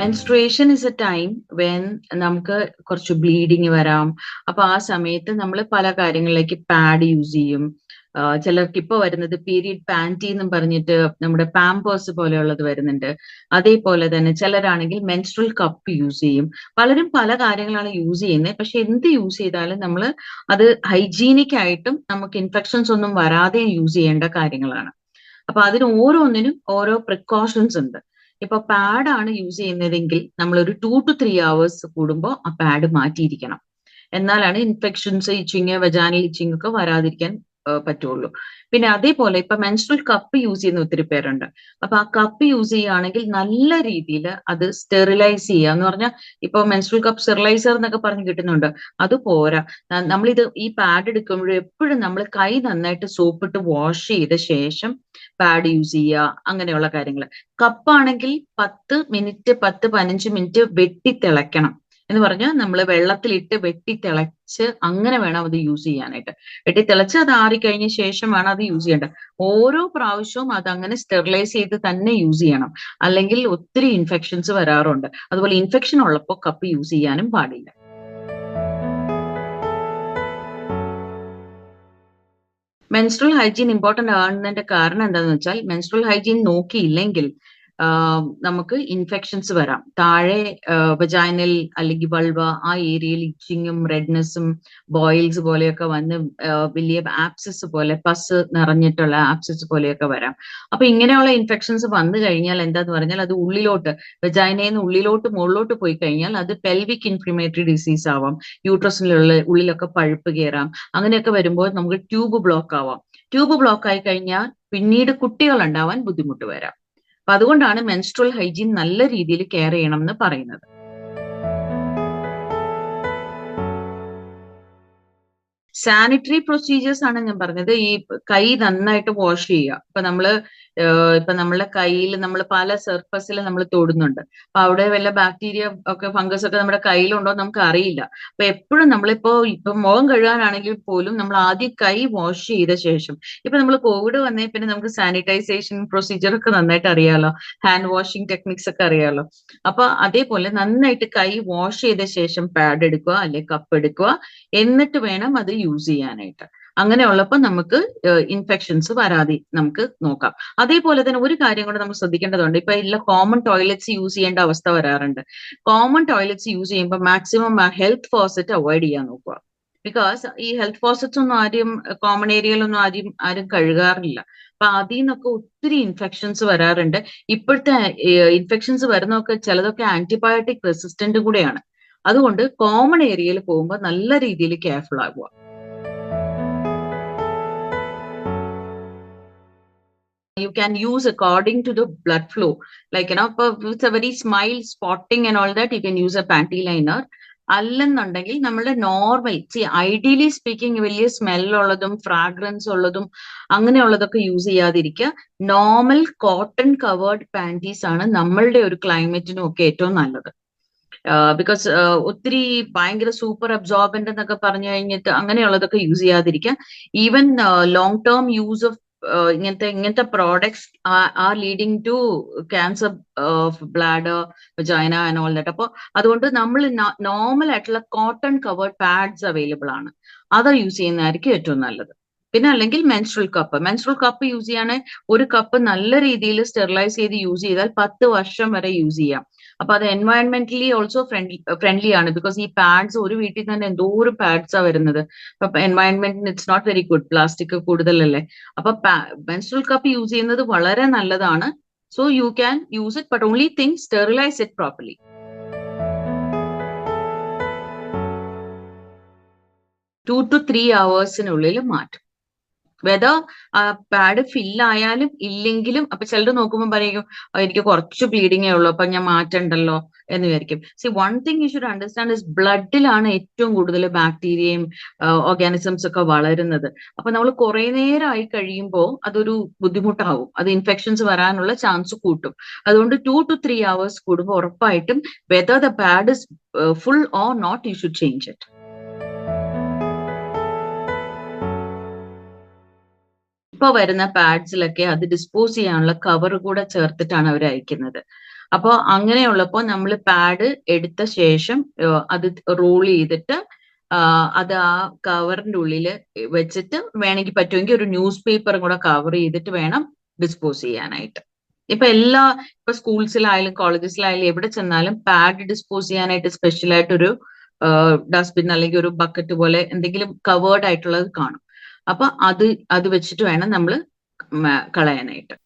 Menstruation is A time when നമുക്ക് കുറച്ച് bleeding വരാം. അപ്പൊ ആ സമയത്ത് നമ്മൾ പല കാര്യങ്ങളിലേക്ക് പാഡ് യൂസ് ചെയ്യും. ചിലർക്ക് ഇപ്പൊ വരുന്നത് പീരീഡ് പാൻറ്റി എന്നും പറഞ്ഞിട്ട് നമ്മുടെ പാമ്പേഴ്സ് പോലെയുള്ളത് വരുന്നുണ്ട്. അതേപോലെ തന്നെ ചിലരാണെങ്കിൽ മെൻസ്ട്രൽ കപ്പ് യൂസ് ചെയ്യും. പലരും പല കാര്യങ്ങളാണ് യൂസ് ചെയ്യുന്നത്. പക്ഷെ എന്ത് യൂസ് ചെയ്താലും നമ്മൾ അത് ഹൈജീനിക് ആയിട്ടും നമുക്ക് ഇൻഫെക്ഷൻസ് ഒന്നും വരാതെ യൂസ് ചെയ്യേണ്ട കാര്യങ്ങളാണ്. അപ്പൊ അതിന് ഓരോന്നിനും ഓരോ പ്രിക്കോഷൻസ് ഉണ്ട്. ഇപ്പൊ പാഡ് ആണ് യൂസ് ചെയ്യുന്നതെങ്കിൽ നമ്മൾ ഒരു 2 to 3 hours കൂടുമ്പോൾ ആ പാഡ് മാറ്റിയിരിക്കണം. എന്നാലാണ് ഇൻഫെക്ഷൻസ്, ഇച്ചിങ്, വെജാനൽ ഇച്ചിങ് ഒക്കെ വരാതിരിക്കാൻ പറ്റുള്ളൂ. പിന്നെ അതേപോലെ ഇപ്പൊ മെൻസ്ട്രൽ കപ്പ് യൂസ് ചെയ്യുന്ന ഒത്തിരി പേരുണ്ട്. അപ്പൊ ആ കപ്പ് യൂസ് ചെയ്യുകയാണെങ്കിൽ നല്ല രീതിയിൽ അത് സ്റ്റെറിലൈസ് ചെയ്യുക എന്ന് പറഞ്ഞാൽ, ഇപ്പൊ മെൻസ്ട്രൽ കപ്പ് സ്റ്റെറിലൈസർ എന്നൊക്കെ പറഞ്ഞ് കിട്ടുന്നുണ്ട്. അത് പോരാ. നമ്മളിത് ഈ പാഡ് എടുക്കുമ്പോഴും എപ്പോഴും നമ്മൾ കൈ നന്നായിട്ട് സോപ്പിട്ട് വാഷ് ചെയ്ത ശേഷം പാഡ് യൂസ് ചെയ്യുക, അങ്ങനെയുള്ള കാര്യങ്ങൾ. കപ്പാണെങ്കിൽ 10 മിനിറ്റ് 10-15 മിനിറ്റ് വെട്ടി തിളയ്ക്കണം. എന്ന് പറഞ്ഞാൽ നമ്മൾ വെള്ളത്തിലിട്ട് വെട്ടി തിളച്ച് അങ്ങനെ വേണം അത് യൂസ് ചെയ്യാനായിട്ട്. വെട്ടി തിളച്ച് അത് ആറിക്കഴിഞ്ഞ ശേഷം വേണം അത് യൂസ് ചെയ്യേണ്ടത്. ഓരോ പ്രാവശ്യവും അത് അങ്ങനെ സ്റ്റെറിലൈസ് ചെയ്ത് തന്നെ യൂസ് ചെയ്യണം. അല്ലെങ്കിൽ ഒത്തിരി ഇൻഫെക്ഷൻസ് വരാറുണ്ട്. അതുപോലെ ഇൻഫെക്ഷൻ ഉള്ളപ്പോൾ കപ്പ് യൂസ് ചെയ്യാനും പാടില്ല. മെൻസ്ട്രൽ ഹൈജീൻ ഇമ്പോർട്ടന്റ് ആകുന്നതിന്റെ കാരണം എന്താണെന്ന് വെച്ചാൽ, മെൻസ്ട്രൽ ഹൈജീൻ നോക്കിയില്ലെങ്കിൽ നമുക്ക് ഇൻഫെക്ഷൻസ് വരാം. താഴെ വജൈനൽ അല്ലെങ്കിൽ വൾവ ആ ഏരിയയിൽ ഇച്ചിങ്ങും റെഡ്നെസ്സും ബോയിൽസ് പോലെയൊക്കെ വന്ന് വലിയ ആപ്സിസ് പോലെ, പസ് നിറഞ്ഞിട്ടുള്ള ആപ്സിസ് പോലെയൊക്കെ വരാം. അപ്പൊ ഇങ്ങനെയുള്ള ഇൻഫെക്ഷൻസ് വന്നു കഴിഞ്ഞാൽ എന്താന്ന് പറഞ്ഞാൽ, അത് ഉള്ളിലോട്ട്, വജൈനയിൽ നിന്ന് ഉള്ളിലോട്ട് മുകളിലോട്ട് പോയി കഴിഞ്ഞാൽ അത് പെൽവിക് ഇൻഫ്ലമേറ്ററി ഡിസീസ് ആവാം. യൂട്രസിനുള്ള ഉള്ളിലൊക്കെ പഴുപ്പ് കയറാം. അങ്ങനെയൊക്കെ വരുമ്പോൾ നമുക്ക് ട്യൂബ് ബ്ലോക്ക് ആവാം. ട്യൂബ് ബ്ലോക്ക് ആയി കഴിഞ്ഞാൽ പിന്നീട് കുട്ടികൾ ഉണ്ടാവാൻ ബുദ്ധിമുട്ട് വരാം. അപ്പൊ അതുകൊണ്ടാണ് മെൻസ്ട്രൽ ഹൈജീൻ നല്ല രീതിയിൽ കെയർ ചെയ്യണം എന്ന് പറയുന്നത്. സാനിറ്ററി പ്രൊസീജിയേഴ്സ് ആണ് ഞാൻ പറഞ്ഞത്. ഈ കൈ നന്നായിട്ട് വാഷ് ചെയ്യുക. ഇപ്പൊ നമ്മളെ കയ്യിൽ നമ്മൾ പല സർഫസിൽ നമ്മൾ തൊടുന്നുണ്ട്. അപ്പൊ അവിടെ വല്ല ബാക്ടീരിയ ഒക്കെ, ഫംഗസ് ഒക്കെ നമ്മുടെ കയ്യിലുണ്ടോ എന്ന് നമുക്ക് അറിയില്ല. അപ്പൊ എപ്പോഴും ഇപ്പൊ മുഖം കഴുകാനാണെങ്കിൽ പോലും നമ്മൾ ആദ്യം കൈ വാഷ് ചെയ്ത ശേഷം, ഇപ്പൊ നമ്മൾ കോവിഡ് വന്നേ പിന്നെ നമുക്ക് സാനിറ്റൈസേഷൻ പ്രൊസീജിയർ ഒക്കെ നന്നായിട്ട് അറിയാലോ. ഹാൻഡ് വാഷിംഗ് ടെക്നിക്സ് ഒക്കെ അറിയാലോ. അപ്പൊ അതേപോലെ നന്നായിട്ട് കൈ വാഷ് ചെയ്ത ശേഷം പാഡ് എടുക്കുക, അല്ലെ കപ്പ് എടുക്കുക. എന്നിട്ട് വേണം അത് യൂസ് ചെയ്യാനായിട്ട്. അങ്ങനെയുള്ളപ്പോൾ നമുക്ക് ഇൻഫെക്ഷൻസ് വരാതെ നമുക്ക് നോക്കാം. അതേപോലെ തന്നെ ഒരു കാര്യം കൂടെ നമ്മൾ ശ്രദ്ധിക്കേണ്ടതുണ്ട്. ഇപ്പൊ എല്ലാ കോമൺ ടോയ്ലറ്റ്സ് യൂസ് ചെയ്യേണ്ട അവസ്ഥ വരാറുണ്ട്. കോമൺ ടോയ്ലറ്റ്സ് യൂസ് ചെയ്യുമ്പോൾ മാക്സിമം ഹെൽത്ത് ഫോസറ്റ് അവോയ്ഡ് ചെയ്യാൻ നോക്കുക. ബിക്കോസ് ഈ ഹെൽത്ത് ഫോസറ്റ്സ് ഒന്നും കോമൺ ഏരിയയിലൊന്നും ആരും കഴുകാറില്ല. അപ്പൊ അതിൽ നിന്നൊക്കെ ഒത്തിരി ഇൻഫെക്ഷൻസ് വരാറുണ്ട്. ഇപ്പോഴത്തെ ഇൻഫെക്ഷൻസ് വരുന്നതൊക്കെ ചിലതൊക്കെ ആന്റിബയോട്ടിക് റെസിസ്റ്റന്റ് കൂടെയാണ്. അതുകൊണ്ട് കോമൺ ഏരിയയിൽ പോകുമ്പോൾ നല്ല രീതിയിൽ കെയർഫുൾ ആകുക. You can use according to the blood flow. Like, if it's a very mild spotting and all that, you can use a panty liner. അല്ലെന്നുണ്ടെങ്കിൽ നമ്മുടെ നോർമൽ, ഐഡിയലി സ്പീക്കിംഗ്, വലിയ സ്മെല്ലുള്ളതും ഫ്രാഗ്രൻസ് ഉള്ളതും അങ്ങനെയുള്ളതൊക്കെ യൂസ് ചെയ്യാതിരിക്കുക. നോർമൽ കോട്ടൺ കവേർഡ് പാൻറ്റീസ് ആണ് നമ്മളുടെ ഒരു ക്ലൈമറ്റിനും ഒക്കെ ഏറ്റവും നല്ലത്. ബിക്കോസ് ഒത്തിരി ഭയങ്കര സൂപ്പർ അബ്സോർബന്റ് എന്നൊക്കെ പറഞ്ഞു കഴിഞ്ഞിട്ട് അങ്ങനെയുള്ളതൊക്കെ യൂസ് ചെയ്യാതിരിക്കുക. Even long term use of ഇങ്ങനത്തെ products are leading to cancer of bladder, vagina and all that. അപ്പോൾ അതുകൊണ്ട് നമ്മൾ നോർമൽ ആയിട്ടുള്ള കോട്ടൺ കവേർഡ് പാഡ്സ് അവൈലബിൾ ആണ്. അത് യൂസ് ചെയ്യുന്നതായിരിക്കും ഏറ്റവും നല്ലത്. പിന്നെ അല്ലെങ്കിൽ മെൻസ്ട്രൽ കപ്പ് യൂസ് ചെയ്യുകയാണെങ്കിൽ ഒരു കപ്പ് നല്ല രീതിയിൽ സ്റ്റെറിലൈസ് ചെയ്ത് യൂസ് ചെയ്താൽ 10 വർഷം വരെ യൂസ് ചെയ്യാം. അപ്പൊ അത് എൻവയൺമെന്റലി ഓൾസോ ഫ്രണ്ട്ലി ആണ്. ബിക്കോസ് ഈ പാഡ്സ് ഒരു വീട്ടിൽ തന്നെ എന്തോരം പാഡ്സാ വരുന്നത്. അപ്പൊ എൻവയൺമെന്റിന് it's not very good. Plastic കൂടുതലല്ലേ. അപ്പൊ മെൻസ്ട്രൽ കപ്പ് യൂസ് ചെയ്യുന്നത് വളരെ നല്ലതാണ്. So you can use it, but only thing sterilise it properly. 2 to 3 hours മാറ്റും. വെദർ പാഡ് ഫില്ലായാലും ഇല്ലെങ്കിലും. അപ്പൊ ചിലർ നോക്കുമ്പോൾ പറയും, എനിക്ക് കുറച്ച് ബ്ലീഡിങ്ങേ ഉള്ളൂ, അപ്പൊ ഞാൻ മാറ്റണ്ടല്ലോ എന്ന് വിചാരിക്കും. One thing you should understand is ബ്ലഡിലാണ് ഏറ്റവും കൂടുതൽ ബാക്ടീരിയയും ഓർഗാനിസംസ് ഒക്കെ വളരുന്നത്. അപ്പൊ നമ്മൾ കുറെ നേരമായി കഴിയുമ്പോൾ അതൊരു ബുദ്ധിമുട്ടാവും. അത് ഇൻഫെക്ഷൻസ് വരാനുള്ള ചാൻസ് കൂട്ടും. അതുകൊണ്ട് 2 to 3 hours കൂടുമ്പോൾ ഉറപ്പായിട്ടും whether the pad is full or not, you should change it. ഇപ്പൊ വരുന്ന പാഡ്സിലൊക്കെ അത് ഡിസ്പോസ് ചെയ്യാനുള്ള കവർ കൂടെ ചേർത്തിട്ടാണ് അവർ അയക്കുന്നത്. അപ്പൊ അങ്ങനെയുള്ളപ്പോ നമ്മൾ പാഡ് എടുത്ത ശേഷം അത് റോൾ ചെയ്തിട്ട് അത് ആ കവറിന്റെ ഉള്ളില് വെച്ചിട്ട് വേണമെങ്കിൽ പറ്റുമെങ്കിൽ ഒരു ന്യൂസ് പേപ്പറും കൂടെ കവർ ചെയ്തിട്ട് വേണം ഡിസ്പോസ് ചെയ്യാനായിട്ട്. ഇപ്പൊ സ്കൂൾസിലായാലും കോളേജസിലായാലും എവിടെ ചെന്നാലും പാഡ് ഡിസ്പോസ് ചെയ്യാനായിട്ട് സ്പെഷ്യൽ ആയിട്ടൊരു ഡസ്റ്റ്ബിൻ അല്ലെങ്കിൽ ഒരു ബക്കറ്റ് പോലെ എന്തെങ്കിലും കവേർഡ് ആയിട്ടുള്ളത് കാണും. അപ്പൊ അത് വെച്ചിട്ട് വേണം നമ്മൾ കളയാനായിട്ട്.